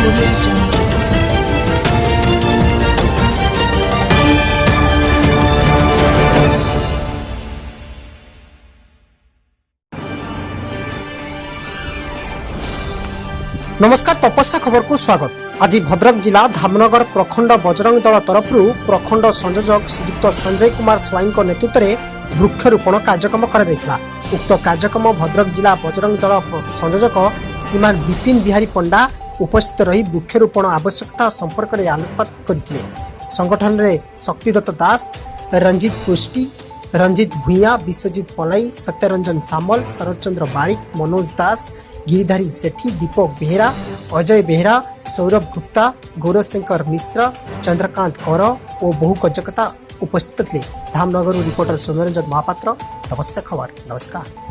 नमस्कार तपस्या खबर को स्वागत। आज भद्रक जिला धामनगर प्रखंड बजरंग दल तरफ प्रखंड संयोजक श्रीयुक्त संजय कुमार स्वाई नेतृत्व में वृक्षरोपण कार्यक्रम करा। उक्त कार्यक्रम भद्रक जिला बजरंग दल संयोजक श्रीमान विपिन बिहारी पंडा उपस्थित रही वृक्षरोपण आवश्यकता संपर्क में आलोकपात करते। संगठन में शक्तिदत्त दास, रंजित पुष्टि, रंजित भूया, विश्वजीत पलाई, सत्यरंजन सामल, शरद चंद्र बारिक, मनोज दास, गिरिधारी सेठी, दीपक बेहरा, अजय बेहरा, सौरभ गुप्ता, गौरशंकर मिश्र, चंद्रकांत कौर और बहु कजकता उपस्थित थे। धामनगर रिपोर्टर सौम्यरंजन महापात्र, तपस्या खबर। नमस्कार।